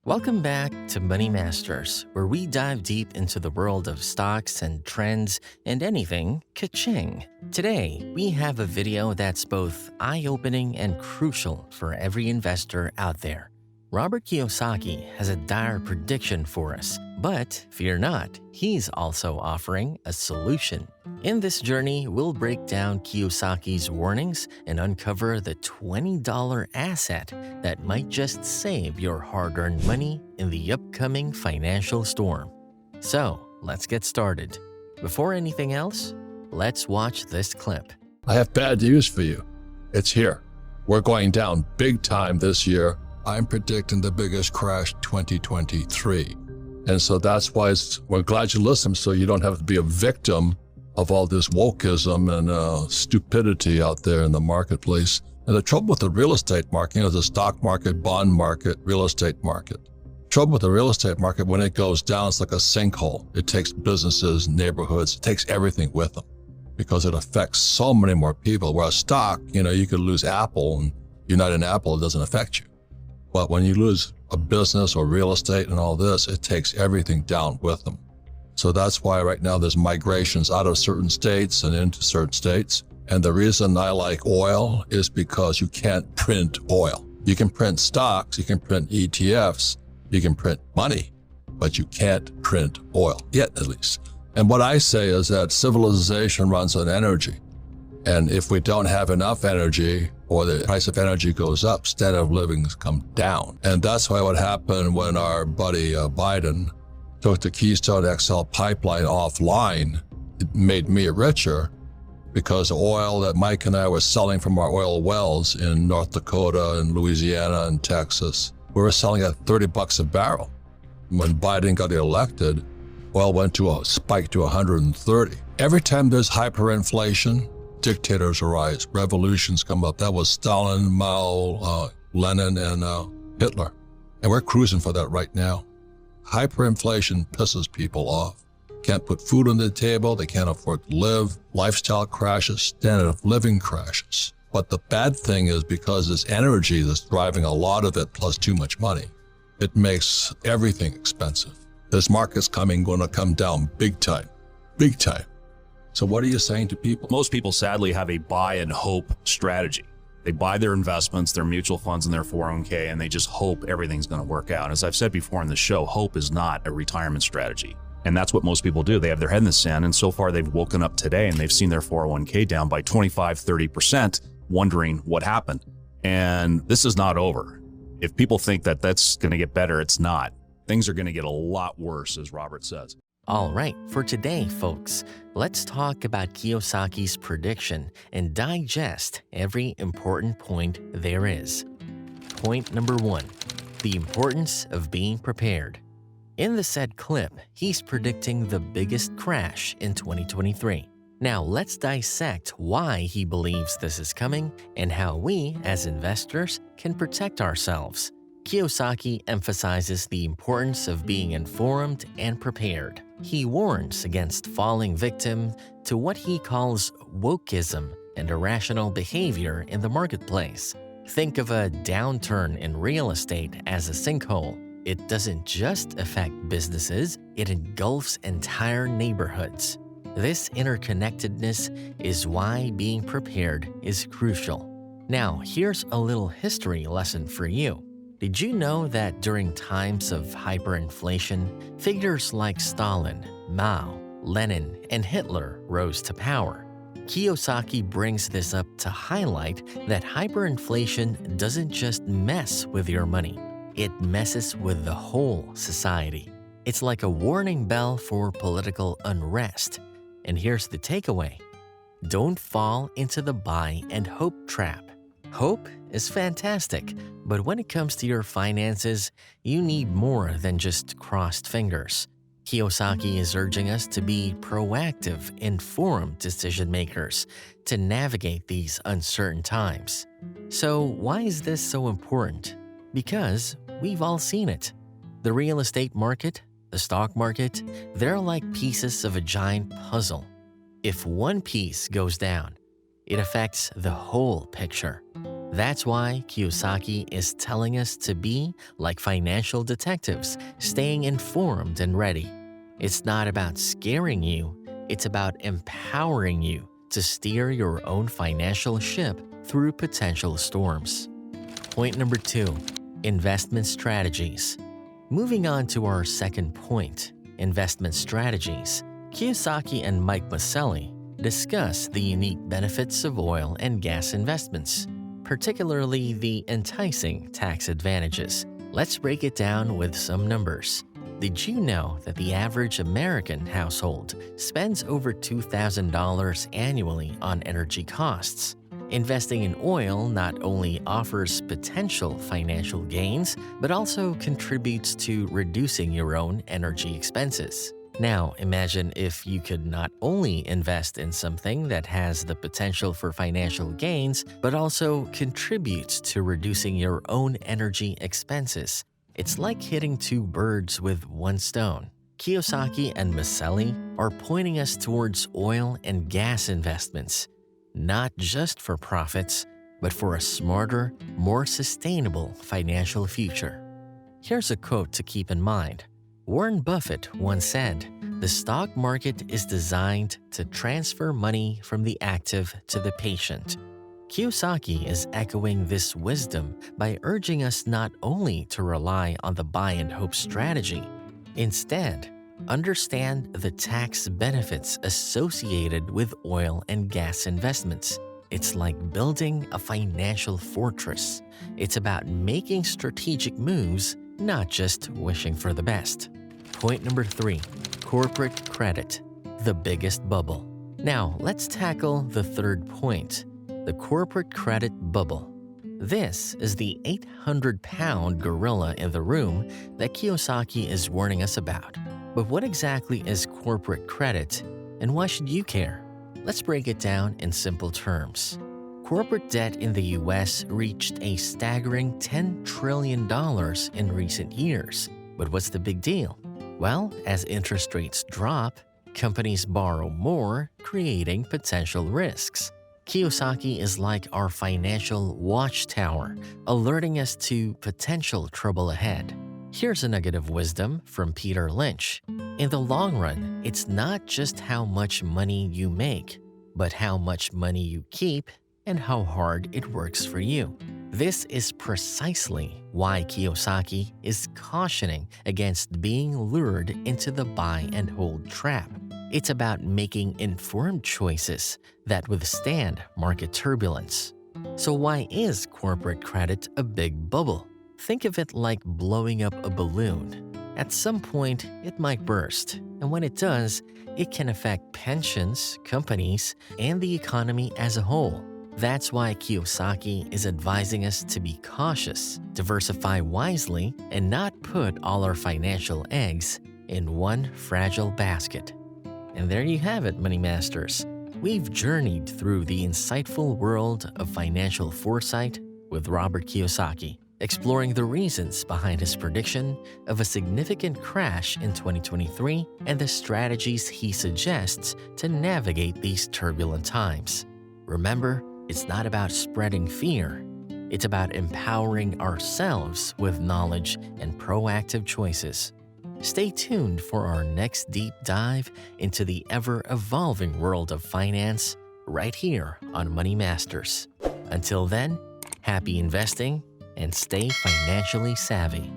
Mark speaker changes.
Speaker 1: Welcome back to Money Masters, where we dive deep into the world of stocks and trends and anything ka-ching. Today, we have a video that's both eye-opening and crucial for every investor out there. Robert Kiyosaki has a dire prediction for us, but fear not, he's also offering a solution. In this journey, we'll break down Kiyosaki's warnings and uncover the $20 asset that might just save your hard-earned money in the upcoming financial storm. So, let's get started. Before anything else, let's watch this clip.
Speaker 2: I have bad news for you. It's here. We're going down big time this year. I'm predicting the biggest crash 2023. And so that's why we're glad you listened, so you don't have to be a victim of all this wokeism and stupidity out there in the marketplace. And the trouble with the real estate market is the stock market, bond market, real estate market. Trouble with the real estate market, when it goes down, it's like a sinkhole. It takes businesses, neighborhoods, it takes everything with them because it affects so many more people. Whereas stock, you could lose Apple, and you're not in Apple, it doesn't affect you. But when you lose a business or real estate and all this, it takes everything down with them. So that's why right now there's migrations out of certain states and into certain states. And the reason I like oil is because you can't print oil. You can print stocks, you can print ETFs, you can print money, but you can't print oil, yet at least. And what I say is that civilization runs on energy. And if we don't have enough energy, or the price of energy goes up, standard of living comes down. And that's why what happened when our buddy Biden took the Keystone XL pipeline offline. It made me richer because the oil that Mike and I were selling from our oil wells in North Dakota and Louisiana and Texas, we were selling at $30 a barrel. When Biden got elected, oil went to a spike to 130. Every time there's hyperinflation, dictators arise, revolutions come up. That was Stalin, Mao, Lenin, and Hitler. And we're cruising for that right now. Hyperinflation pisses people off. Can't put food on the table, they can't afford to live, lifestyle crashes, standard of living crashes. But the bad thing is because this energy that's driving a lot of it plus too much money, it makes everything expensive. This market's going to come down big time, big time. So what are you saying to people?
Speaker 3: Most people sadly have a buy and hope strategy. They buy their investments, their mutual funds and their 401k, and they just hope everything's going to work out. As I've said before in the show, hope is not a retirement strategy. And that's what most people do. They have their head in the sand, and so far they've woken up today and they've seen their 401k down by 25-30%, wondering what happened. And this is not over. If people think that that's going to get better, it's not. Things are going to get a lot worse, as Robert says.
Speaker 1: All right, for today, folks, let's talk about Kiyosaki's prediction and digest every important point there is. Point number 1, the importance of being prepared. In the said clip, he's predicting the biggest crash in 2023. Now, let's dissect why he believes this is coming and how we, as investors, can protect ourselves. Kiyosaki emphasizes the importance of being informed and prepared. He warns against falling victim to what he calls wokeism and irrational behavior in the marketplace. Think of a downturn in real estate as a sinkhole. It doesn't just affect businesses, it engulfs entire neighborhoods. This interconnectedness is why being prepared is crucial. Now, here's a little history lesson for you. Did you know that during times of hyperinflation, figures like Stalin, Mao, Lenin, and Hitler rose to power? Kiyosaki brings this up to highlight that hyperinflation doesn't just mess with your money, it messes with the whole society. It's like a warning bell for political unrest. And here's the takeaway. Don't fall into the buy and hope trap. Hope is fantastic, but when it comes to your finances, you need more than just crossed fingers. Kiyosaki is urging us to be proactive, informed decision makers to navigate these uncertain times. So why is this so important? Because we've all seen it. The real estate market, the stock market, they're like pieces of a giant puzzle. If one piece goes down, it affects the whole picture. That's why Kiyosaki is telling us to be like financial detectives, staying informed and ready. It's not about scaring you, it's about empowering you to steer your own financial ship through potential storms. Point number 2, investment strategies. Moving on to our second point, investment strategies, Kiyosaki and Mike Maselli discuss the unique benefits of oil and gas investments, particularly the enticing tax advantages. Let's break it down with some numbers. Did you know that the average American household spends over $2,000 annually on energy costs? Investing in oil not only offers potential financial gains, but also contributes to reducing your own energy expenses. Now, imagine if you could not only invest in something that has the potential for financial gains, but also contributes to reducing your own energy expenses. It's like hitting two birds with one stone. Kiyosaki and Maselli are pointing us towards oil and gas investments, not just for profits, but for a smarter, more sustainable financial future. Here's a quote to keep in mind. Warren Buffett once said, "The stock market is designed to transfer money from the active to the patient." Kiyosaki is echoing this wisdom by urging us not only to rely on the buy and hope strategy. Instead, understand the tax benefits associated with oil and gas investments. It's like building a financial fortress. It's about making strategic moves, not just wishing for the best. Point number 3, corporate credit, the biggest bubble. Now, let's tackle the third point, the corporate credit bubble. This is the 800-pound gorilla in the room that Kiyosaki is warning us about. But what exactly is corporate credit, and why should you care? Let's break it down in simple terms. Corporate debt in the US reached a staggering $10 trillion in recent years. But what's the big deal? Well, as interest rates drop, companies borrow more, creating potential risks. Kiyosaki is like our financial watchtower, alerting us to potential trouble ahead. Here's a nugget of wisdom from Peter Lynch. In the long run, it's not just how much money you make, but how much money you keep and how hard it works for you. This is precisely why Kiyosaki is cautioning against being lured into the buy and hold trap. It's about making informed choices that withstand market turbulence. So why is corporate credit a big bubble? Think of it like blowing up a balloon. At some point, it might burst, and when it does, it can affect pensions, companies, and the economy as a whole. That's why Kiyosaki is advising us to be cautious, diversify wisely, and not put all our financial eggs in one fragile basket. And there you have it, Money Masters. We've journeyed through the insightful world of financial foresight with Robert Kiyosaki, exploring the reasons behind his prediction of a significant crash in 2023 and the strategies he suggests to navigate these turbulent times. Remember, it's not about spreading fear. It's about empowering ourselves with knowledge and proactive choices. Stay tuned for our next deep dive into the ever-evolving world of finance right here on Money Masters. Until then, happy investing and stay financially savvy.